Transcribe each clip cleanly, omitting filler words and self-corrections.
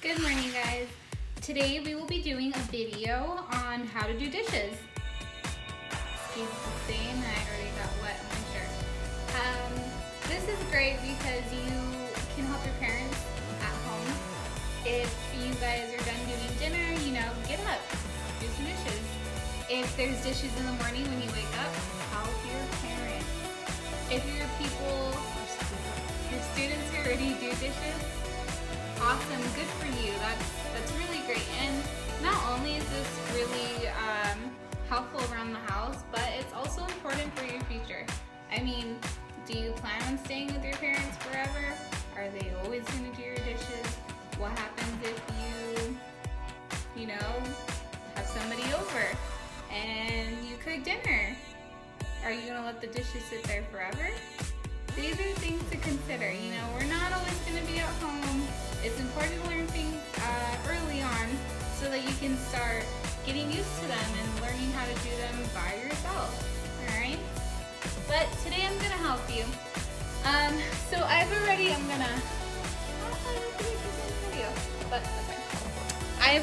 Good morning, guys. Today we will be doing a video on how to do dishes. Excuse the stain, I already got wet on my shirt. This is great because you can help your parents at home. If you guys are done doing dinner, get up, do some dishes. If there's dishes in the morning when you wake up, help your parents. If your students who already do dishes, awesome, good for you. That's really great. And not only is this really helpful around the house, but it's also important for your future. I mean, do you plan on staying with your parents forever? Are they always going to do your dishes? What happens if you have somebody over and you cook dinner? Are you going to let the dishes sit there forever? These are things to consider. We're not always going to be at home. It's important to learn things early on so that you can start getting used to them and learning how to do them by yourself. Alright? But today I'm going to help you. So I've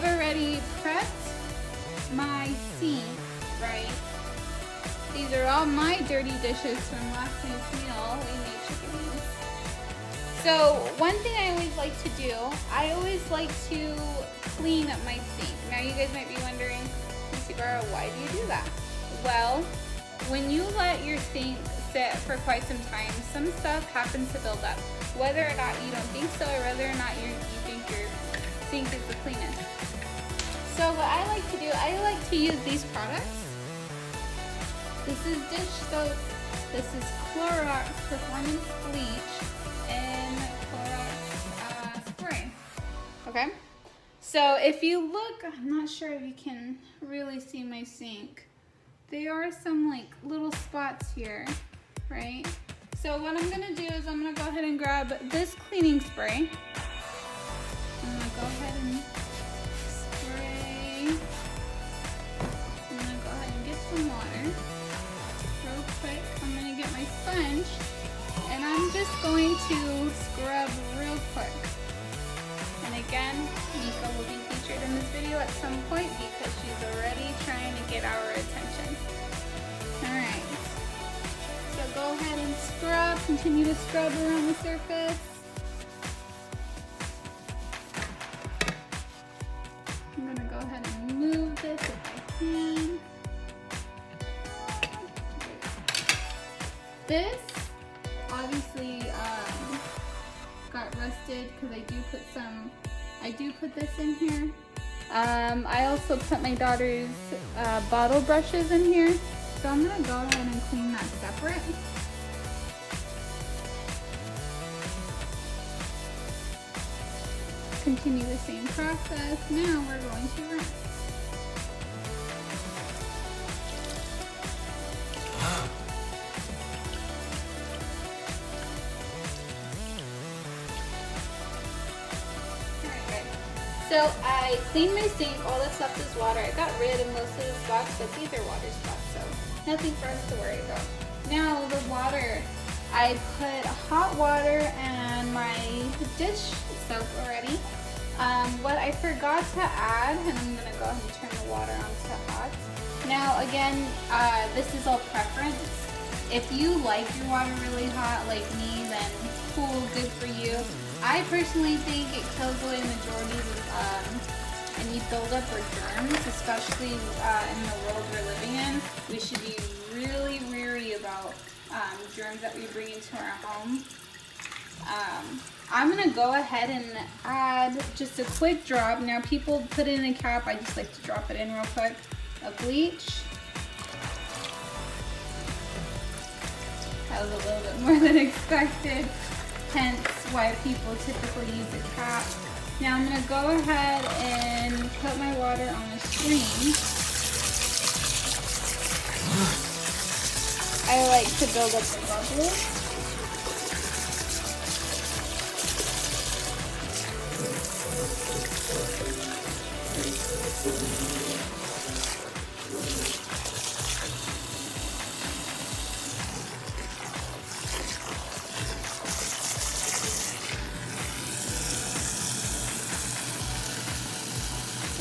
already prepped my sink, right? These are all my dirty dishes from last night's meal. We made chicken wings. So one thing I always like to do, I always like to clean up my sink. Now you guys might be wondering, Miss Ibarra, why do you do that? Well, when you let your sink sit for quite some time, some stuff happens to build up. Whether or not you don't think so, or whether or not you think your sink is the cleanest. So what I like to do, I like to use these products. This is dish soap, this is Clorox Performance Bleach, and Clorox spray. Okay? So if you look, I'm not sure if you can really see my sink. There are some little spots here, right? So what I'm gonna do is I'm gonna go ahead and grab this cleaning spray. I'm gonna go ahead and spray. I'm gonna go ahead and get some water. Real quick, I'm going to get my sponge and I'm just going to scrub real quick. And again, Mika will be featured in this video at some point because she's already trying to get our attention. Alright, so go ahead and scrub, continue to scrub around the surface. I'm going to go ahead and move this if I can. This obviously got rusted because I do put this in here. I also put my daughter's bottle brushes in here. So I'm going to go ahead and clean that separate. Continue the same process. Now we're going to rinse. So I cleaned my sink, all that's left is water. I got rid of most of the spots, but these are water spots, so nothing for us to worry about. Now the water, I put hot water and my dish soap already. What I forgot to add, and I'm gonna go ahead and turn the water on to hot. Now again, this is all preference. If you like your water really hot like me, then cool, good for you. I personally think it kills away the majority of any buildup or germs, especially in the world we're living in. We should be really wary about germs that we bring into our home. I'm going to go ahead and add just a quick drop. Now people put it in a cap, I just like to drop it in real quick, of bleach. That was a little bit more than expected. Hence why people typically use a cap. Now I'm going to go ahead and put my water on a stream. I like to build up the bubbles.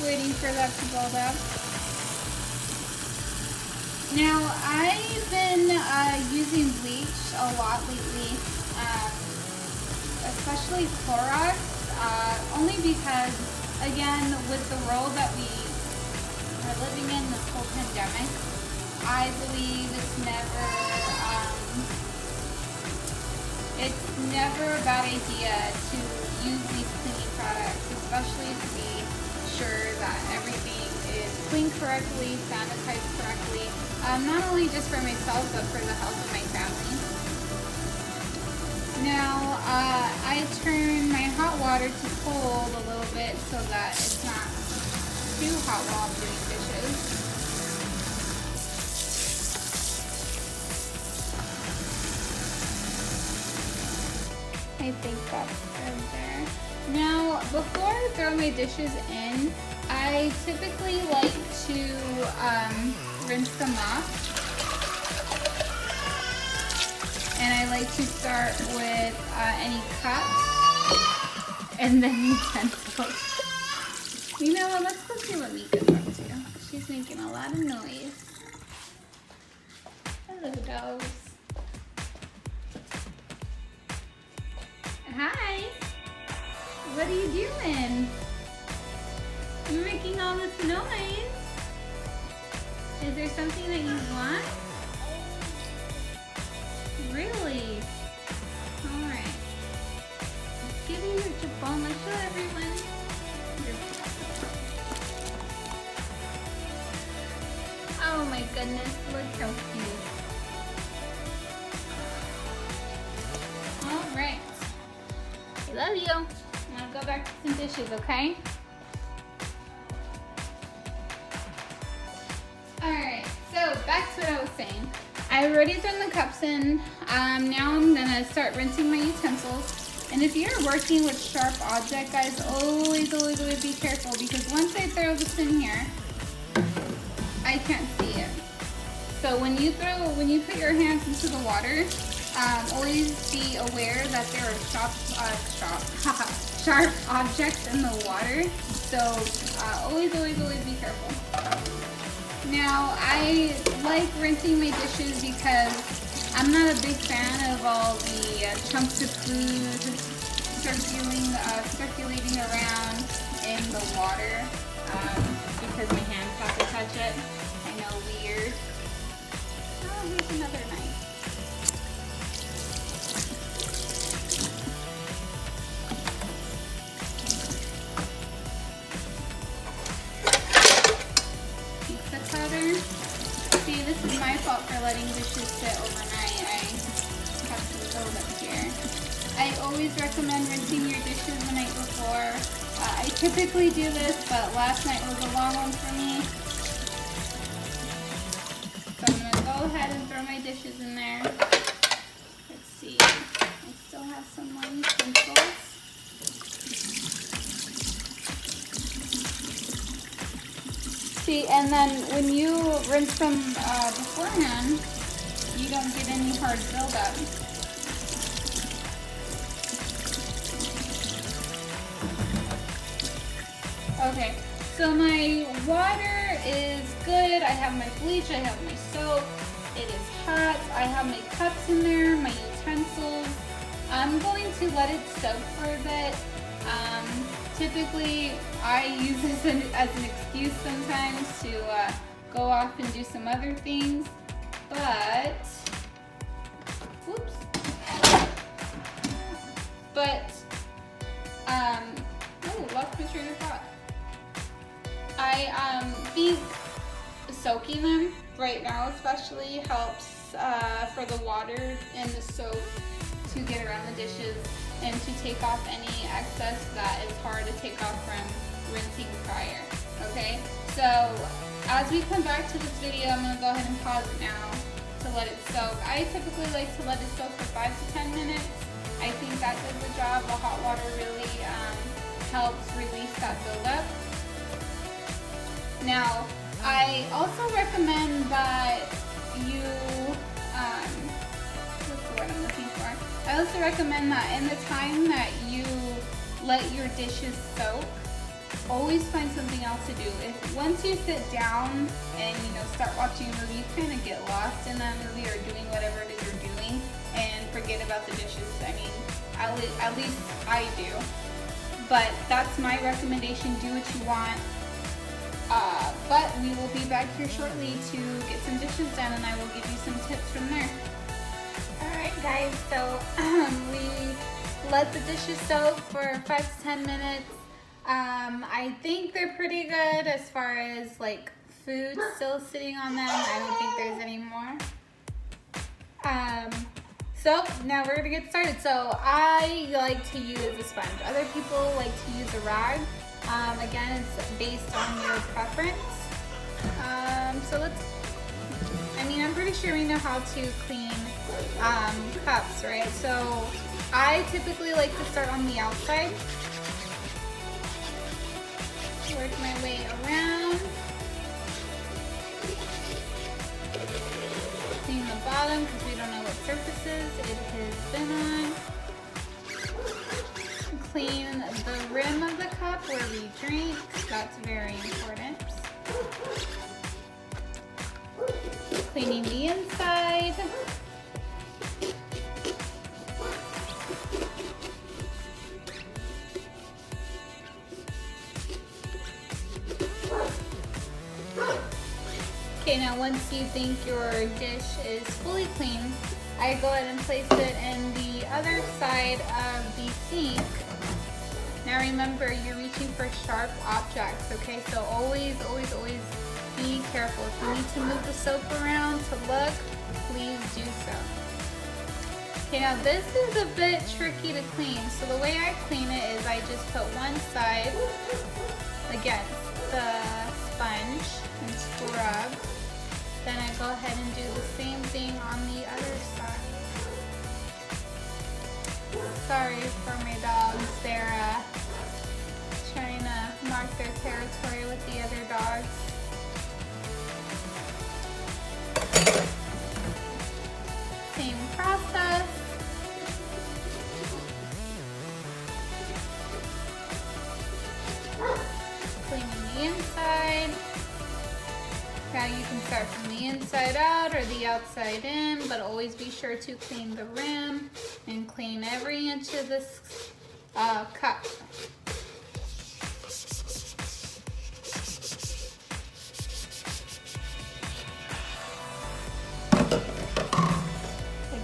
Waiting for that to build up. Now, I've been using bleach a lot lately, especially Clorox, only because, again, with the world that we are living in, this whole pandemic, I believe it's never a bad idea to use these cleaning products, especially to be sure that everything is cleaned correctly, sanitized correctly, not only just for myself, but for the health of my family. Now, I turn my hot water to cold a little bit so that it's not too hot while I'm doing dishes. I think that's good there. Now, before I throw my dishes in, I typically like to rinse them off. And I like to start with any cups and then utensils. You know what, let's go see what Mika's up to. She's making a lot of noise. Hello, dogs. Hi. What are you doing? You're making all this noise. Is there something that you want? Really? Alright. Let's give you your chipon. Let's show everyone. Oh my goodness, look how cute. Alright. I love you. I'm gonna go back to some dishes, okay? Alright, so back to what I was saying. I already thrown the cups in. Now I'm gonna start rinsing my utensils. And if you're working with sharp object, guys, always be careful, because once I throw this in here, I can't see it. So when you put your hands into the water, always be aware that there are sharp objects in the water. So always be careful. Now, I like rinsing my dishes because I'm not a big fan of all the chunks of food circulating around in the water because my hands have to touch it. I know, weird. Oh, here's another knife. See, this is my fault for letting dishes sit overnight. I have some buildup here. I always recommend rinsing your dishes the night before. I typically do this, but last night was a long one for me. So I'm going to go ahead and throw my dishes in there. Let's see. I still have some more utensils. See, and then when you rinse them beforehand, you don't get any hard buildup. Okay, so my water is good. I have my bleach, I have my soap. It is hot. I have my cups in there, my utensils. I'm going to let it soak for a bit. Typically, I use this as an excuse sometimes to go off and do some other things, but, whoops, but, oh, lost my train of thought. I think soaking them right now especially helps for the water and the soap to get around the dishes and to take off any excess that is hard to take off from rinsing prior, okay? So as we come back to this video, I'm gonna go ahead and pause it now to let it soak. I typically like to let it soak for 5 to 10 minutes. I think that does the job. The hot water really helps release that buildup. Now, I also recommend that you, what's the word I'm looking for? I also recommend that in the time that you let your dishes soak, always find something else to do. If once you sit down and start watching a movie, you kind of get lost in that movie or doing whatever it is you're doing and forget about the dishes. I mean, at least I do. But that's my recommendation. Do what you want. But we will be back here shortly to get some dishes done, and I will give you some tips from there. Alright guys, so we let the dishes soak for 5 to 10 minutes. I think they're pretty good as far as like food still sitting on them. I don't think there's any more. So now we're gonna get started. So I like to use a sponge. Other people like to use a rag. Again, it's based on your preference. I'm pretty sure we know how to clean cups, right? So I typically like to start on the outside. Work my way around. Clean the bottom because we don't know what surfaces it has been on. Clean the rim of the cup where we drink. That's very important. Cleaning the inside. Okay, now once you think your dish is fully clean, I go ahead and place it in the other side of the sink. Now remember, you're reaching for sharp objects, okay? So always be careful. If you need to move the soap around to look, please do so. Okay, now this is a bit tricky to clean. So the way I clean it is I just put one side against the sponge and scrub. Then I go ahead and do the same thing on the other side. Sorry for my dogs. They're trying to mark their territory with the other dogs. Same process. Cleaning the inside. Now you can start from the inside out or the outside in, but always be sure to clean the rim and clean every inch of this cup.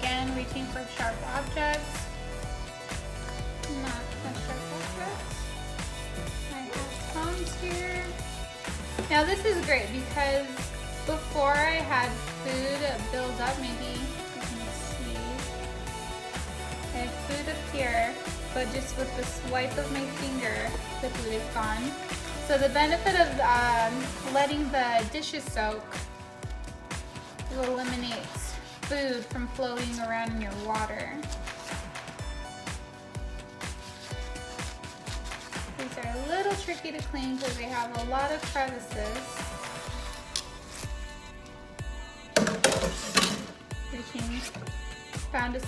Again, reaching for sharp objects. Not a sharp object. I have tongs here. Now this is great because before I had food build up, maybe you can see, I had food up here, but just with the swipe of my finger, the food is gone. So the benefit of letting the dishes soak, it eliminates food from floating around in your water. These are a little tricky to clean because they have a lot of crevices. Reaching, found a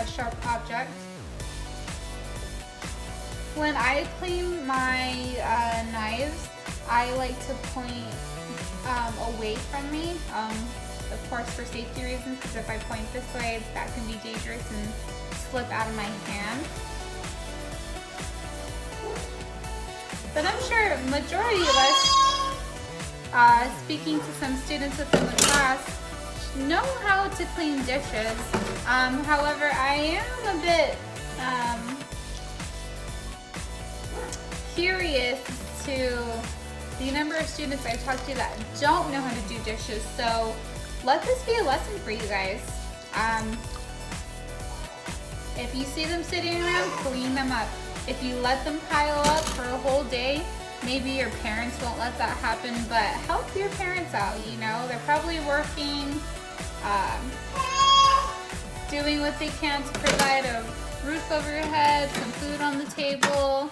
sharp object. When I clean my knives, I like to point away from me. Of course, for safety reasons, because if I point this way, that can be dangerous and slip out of my hand. But I'm sure majority of us, speaking to some students within the class, know how to clean dishes. However, I am a bit curious to the number of students I've talked to that don't know how to do dishes. So let this be a lesson for you guys. If you see them sitting around, clean them up. If you let them pile up for a whole day, maybe your parents won't let that happen, but help your parents out, you know? They're probably working, doing what they can to provide a roof over your head, some food on the table.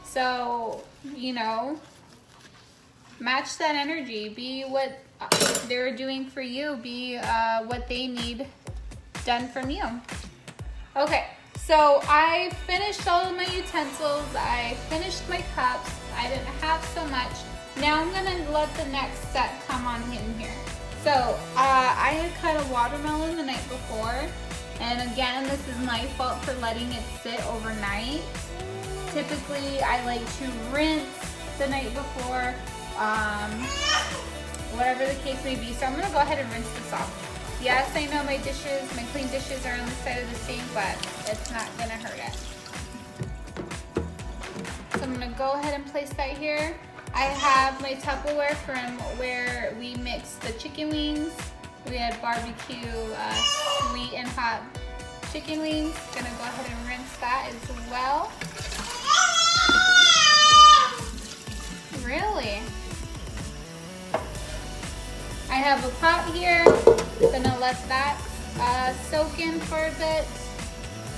So, you know, match that energy. Be what they're doing for you. Be what they need done from you. Okay. So I finished all of my utensils, I finished my cups. I didn't have off so much. Now I'm gonna let the next set come on in here. So I had cut a watermelon the night before, and again, this is my fault for letting it sit overnight. Typically, I like to rinse the night before, whatever the case may be. So I'm gonna go ahead and rinse this off. Yes, I know my clean dishes are on the side of the sink, but it's not gonna hurt it. So I'm gonna go ahead and place that here. I have my Tupperware from where we mixed the chicken wings. We had barbecue, sweet and hot chicken wings. Gonna go ahead and rinse that as well. Really? I have a pot here. Gonna let that soak in for a bit.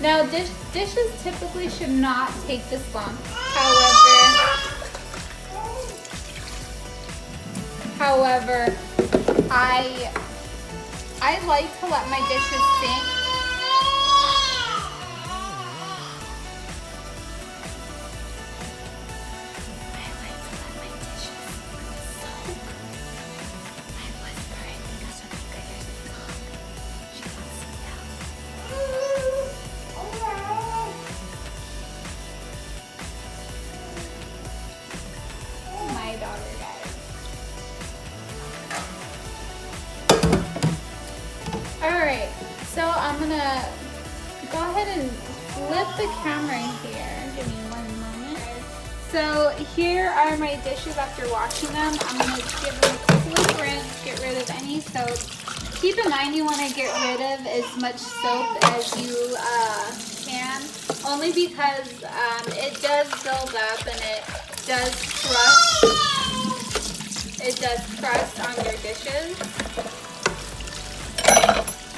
Now dishes typically should not take this long. However, I like to let my dishes sink. Alright, so I'm gonna go ahead and flip the camera here. Give me one moment. So here are my dishes after washing them. I'm gonna give them a quick rinse, get rid of any soap. Keep in mind you wanna get rid of as much soap as you can, only because it does build up and it does crust. It does crust on your dishes.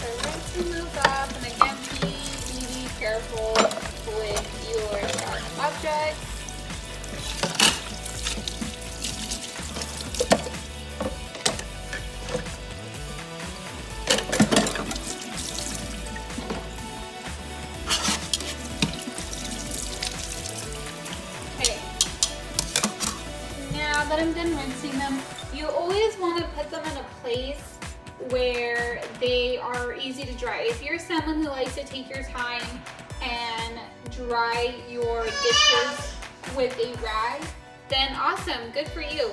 So rinse and move up, and again, be careful with your sharp objects. Okay. Now that I'm done rinsing them, you always want to put them in a place where they are easy to dry. If you're someone who likes to take your time and dry your dishes with a rag, then awesome, good for you.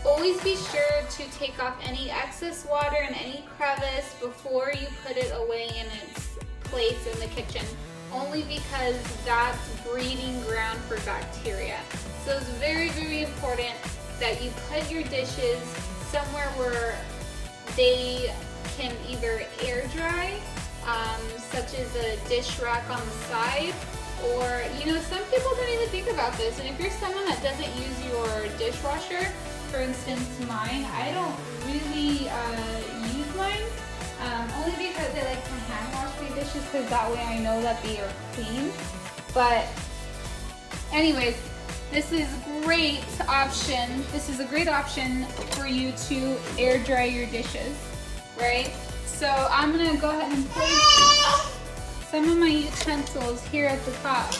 Always be sure to take off any excess water and any crevice before you put it away in its place in the kitchen, only because that's breeding ground for bacteria. So it's very, very important that you put your dishes somewhere where they can either air dry, such as a dish rack on the side, or, you know, some people don't even think about this. And if you're someone that doesn't use your dishwasher, for instance mine, I don't really use mine, only because I like to hand wash my dishes, because that way I know that they are clean. But anyways, this is a great option. This is a great option for you to air dry your dishes, right? So I'm gonna go ahead and place some of my utensils here at the top.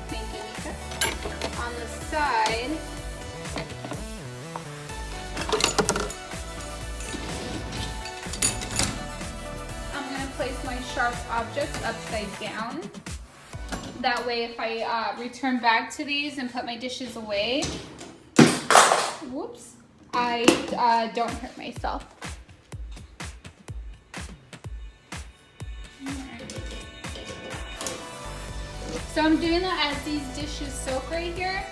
Thank you, Nika. On the side. I'm gonna place my sharp objects upside down. That way, if I return back to these and put my dishes away, whoops, I don't hurt myself. So I'm doing that as these dishes soak right here.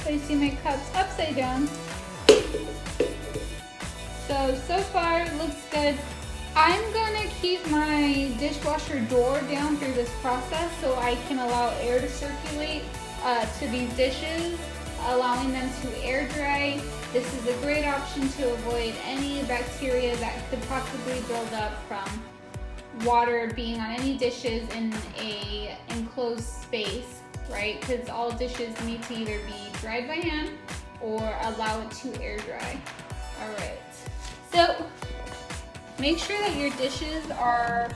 Placing my cups upside down. So far it looks good. I'm gonna keep my dishwasher door down through this process so I can allow air to circulate to these dishes, allowing them to air dry. This is a great option to avoid any bacteria that could possibly build up from water being on any dishes in a enclosed space, right? Because all dishes need to either be dried by hand or allow it to air dry. All right, so make sure that your dishes are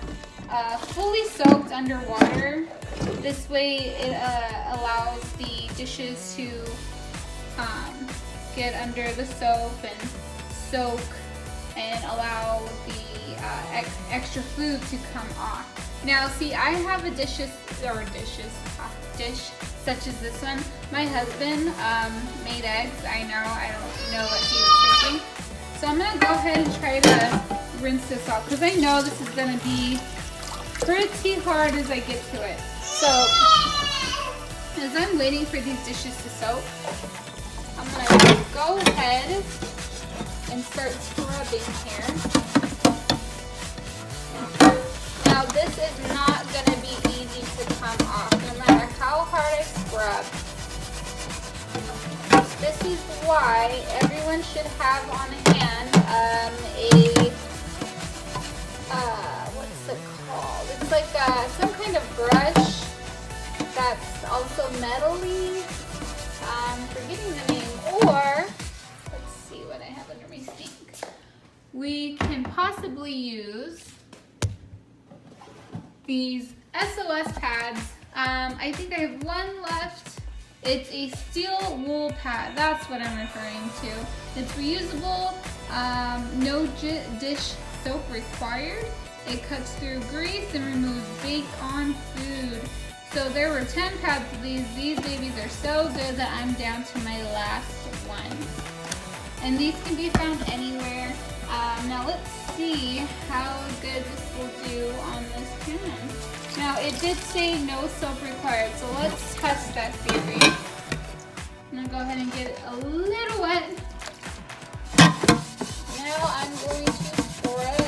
fully soaked underwater. This way it allows the dishes to get under the soap and soak and allow the extra food to come off. Now see, I have a dish such as this one. My husband made eggs. I don't know what he was thinking. So I'm gonna go ahead and try to rinse this off because I know this is gonna be pretty hard as I get to it. So as I'm waiting for these dishes to soak, I'm gonna go ahead and start scrubbing here. Now this is not gonna be easy to come off, no matter how hard I scrub. This is why everyone should have on hand what's it called? It's like some kind of brush that's also metally. Forgetting the name. Or let's see what I have under my sink. We can possibly use these SOS pads. I think I have one left. It's a steel wool pad. That's what I'm referring to. It's reusable. No dish soap required. It cuts through grease and removes baked on food. So there were 10 pads of these. These babies are so good that I'm down to my last one. And these can be found anywhere. Now let's see how good this will do on this pan. Now it did say no soap required, so let's test that theory. I'm gonna go ahead and get it a little wet. Now I'm going to spread.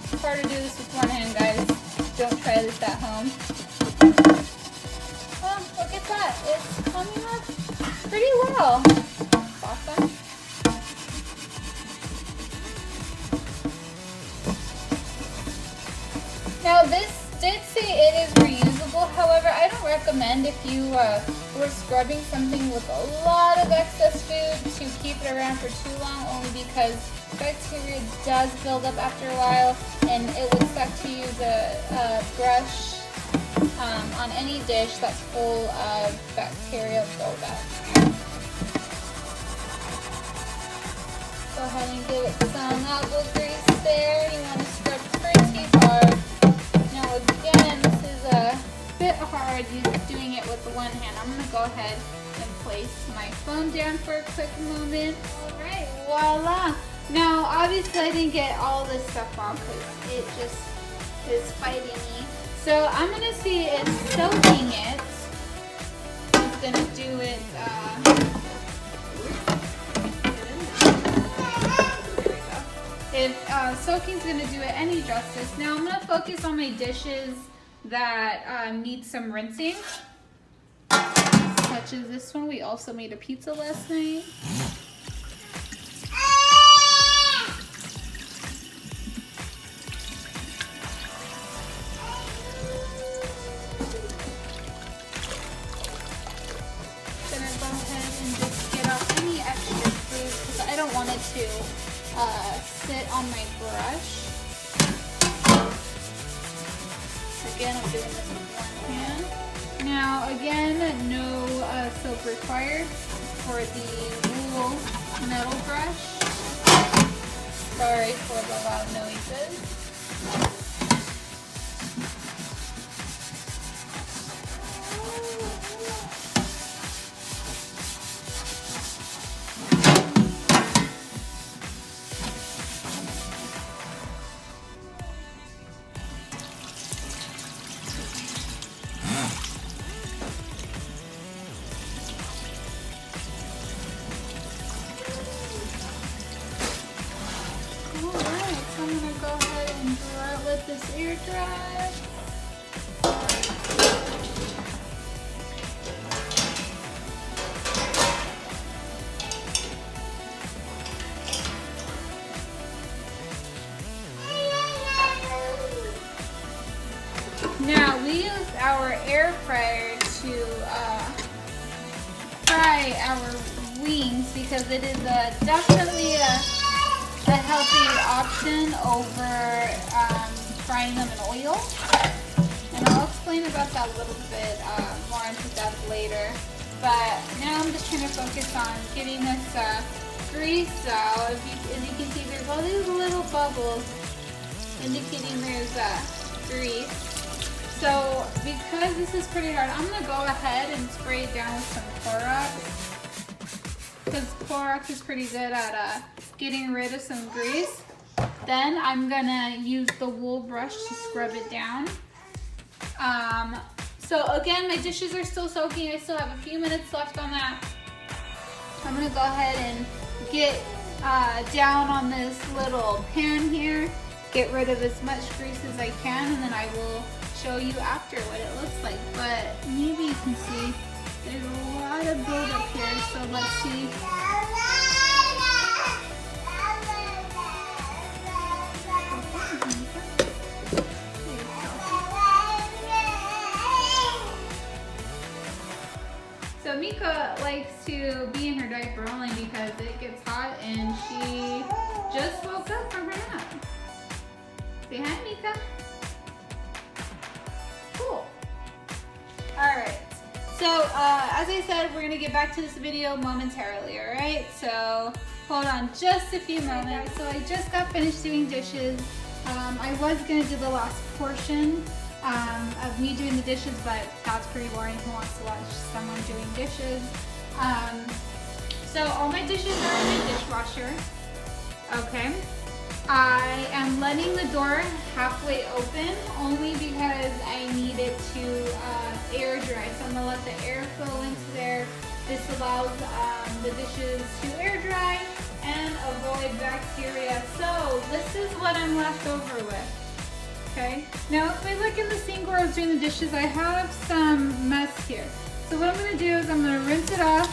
It's hard to do this with one hand, guys. Don't try this at home. Oh, look at that. It's coming up pretty well. Awesome. Now this did say it is reusable. However, I don't recommend if you were scrubbing something with a lot of excess food to keep it around for too long, only because bacteria does build up after a while, and it would suck to use a brush on any dish that's full of bacterial buildup. Go ahead and give it some elbow grease there. You want to scrub pretty hard. Now again, this is a bit hard doing it with the one hand. I'm going to go ahead and place my phone down for a quick moment. Alright, voila! Now obviously I didn't get all this stuff off because it just is fighting me. So I'm going to see if soaking it is going to do it. If soaking's going to do it any justice. Now I'm going to focus on my dishes that need some rinsing, such as this one. We also made a pizza last night. Gonna go ahead and just get off any extra food because I don't want it to sit on my brush. Again, I'm doing this with one hand. Now, again, no soap required for the wool metal brush. Sorry for the loud noises. This air dry. Now we use our air fryer to fry our wings because it is definitely a healthy option over frying them in oil. And I'll explain about that a little bit more into depth later. But now I'm just trying to focus on getting this grease out. As you can see, there's all these little bubbles indicating there's grease. So because this is pretty hard, I'm going to go ahead and spray it down with some Clorox. Because Clorox is pretty good at getting rid of some grease. Then I'm going to use the wool brush to scrub it down. So again, my dishes are still soaking. I still have a few minutes left on that. I'm going to go ahead and get down on this little pan here. Get rid of as much grease as I can, and then I will show you after what it looks like. But maybe you can see there's a lot of buildup here, so let's see. So Mika likes to be in her diaper only because it gets hot and she just woke up from her nap. Say hi, Mika. Cool. Alright, so as I said, we're going to get back to this video momentarily, alright? So hold on just a few moments. So I just got finished doing dishes. I was going to do the last portion of me doing the dishes, but that's pretty boring. Who wants to watch someone doing dishes? So all my dishes are in the dishwasher. Okay. I am letting the door halfway open only because I need it to air dry. So I'm going to let the air flow into there. This allows the dishes to air dry and avoid bacteria. So this is what I'm left over with. Okay. Now if I look in the sink where I was doing the dishes, I have some mess here. So what I'm going to do is I'm going to rinse it off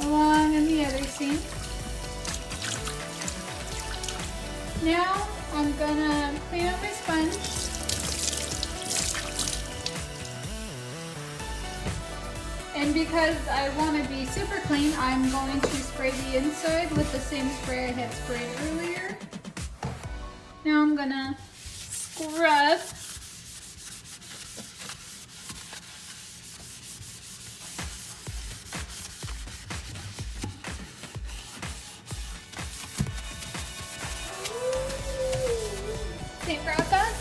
along in the other sink. Now I'm going to clean up my sponge. And because I want to be super clean, I'm going to spray the inside with the same spray I had sprayed earlier. Now I'm going to scrub. Same process.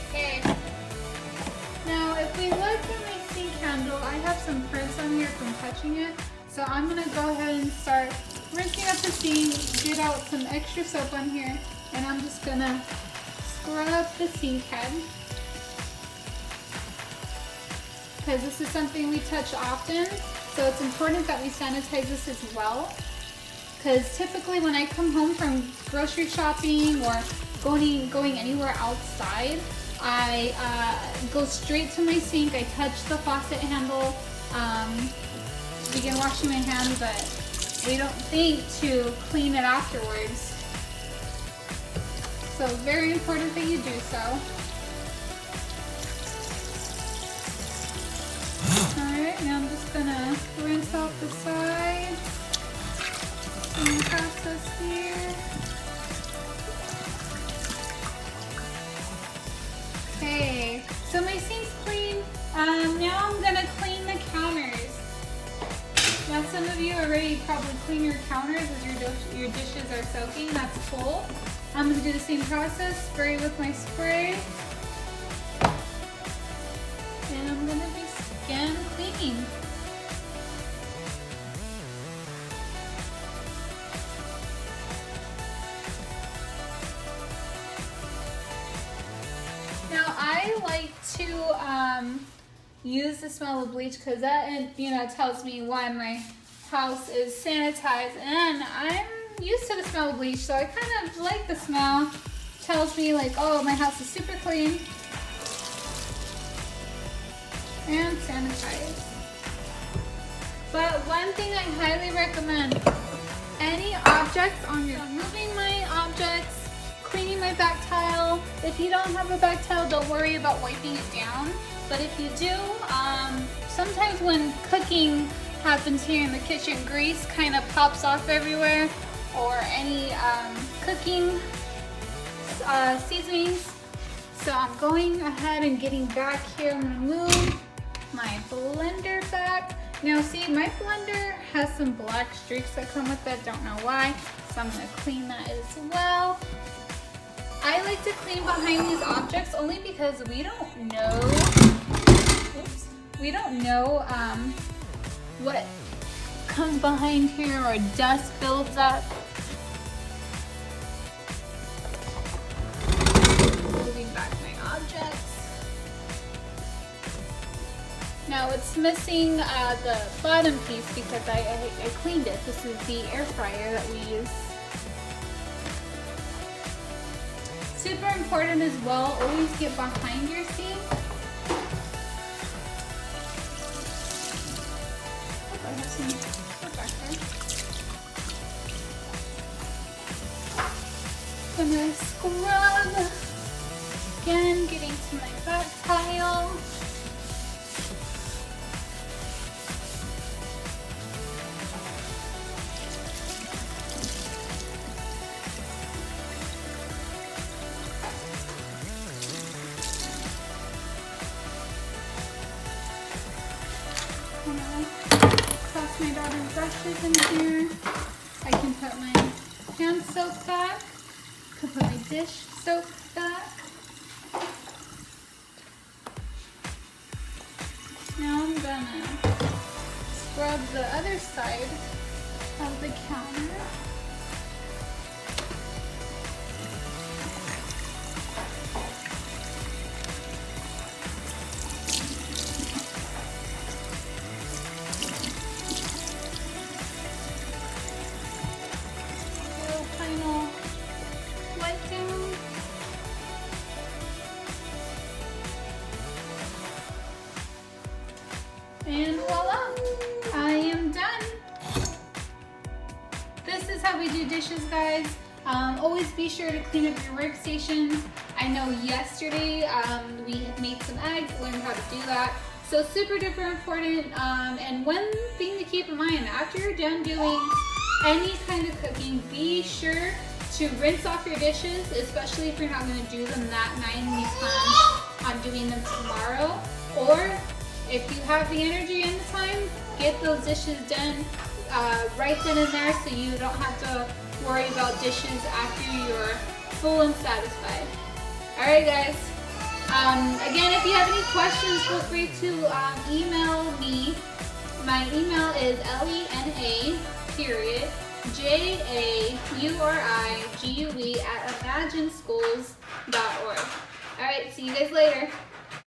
Okay. Now if we look at my sink handle, I have some prints on here from touching it. So I'm going to go ahead and start rinsing up the sink, get out some extra soap on here, and I'm just going to scrub the sink head. Because this is something we touch often, so it's important that we sanitize this as well. Because typically when I come home from grocery shopping or going anywhere outside, I go straight to my sink, I touch the faucet handle, begin washing my hands, but we don't think to clean it afterwards. So very important that you do so. Alright, now I'm just gonna rinse off the sides. Same process here. Okay, so my sink's clean. Now I'm gonna clean the counters. Now some of you already probably clean your counters as your dishes are soaking. That's cool. I'm going to do the same process, spray with my spray. And I'm going to begin cleaning. Now I like to use the smell of bleach because that tells me why my house is sanitized, and I'm used to the smell of bleach, so I kind of like the smell. Tells me like, oh, my house is super clean and sanitized. But one thing I highly recommend any objects on your, moving my objects, cleaning my back tile. If you don't have a back tile, don't worry about wiping it down. But if you do, sometimes when cooking happens here in the kitchen, grease kind of pops off everywhere, or any cooking seasonings. So I'm going ahead and getting back here. I'm gonna move my blender back. Now see, my blender has some black streaks that come with it, don't know why. So I'm gonna clean that as well. I like to clean behind these objects only because we don't know, what comes behind here or dust builds up. Moving back my objects. Now it's missing the bottom piece because I cleaned it. This is the air fryer that we use. Super important as well, always get behind your sink. I have some stuff back there. I'm gonna scrub. Again, getting to my back tile. Toss my daughter's brushes in here. I can put my hand soap back. I can put my dish soap back. Now I'm gonna scrub the other side of the counter. And voila, I am done. This is how we do dishes, guys. Always be sure to clean up your workstations. I know yesterday we made some eggs, learned how to do that. So super duper important. And one thing to keep in mind, after you're done doing any kind of cooking, be sure to rinse off your dishes, especially if you're not going to do them that night and you plan on doing them tomorrow. Or if you have the energy and the time, get those dishes done right then and there so you don't have to worry about dishes after you're full and satisfied. Alright guys, again, if you have any questions, feel free to email me. My email is lena.jaurigue@imagineschools.org. Alright, see you guys later.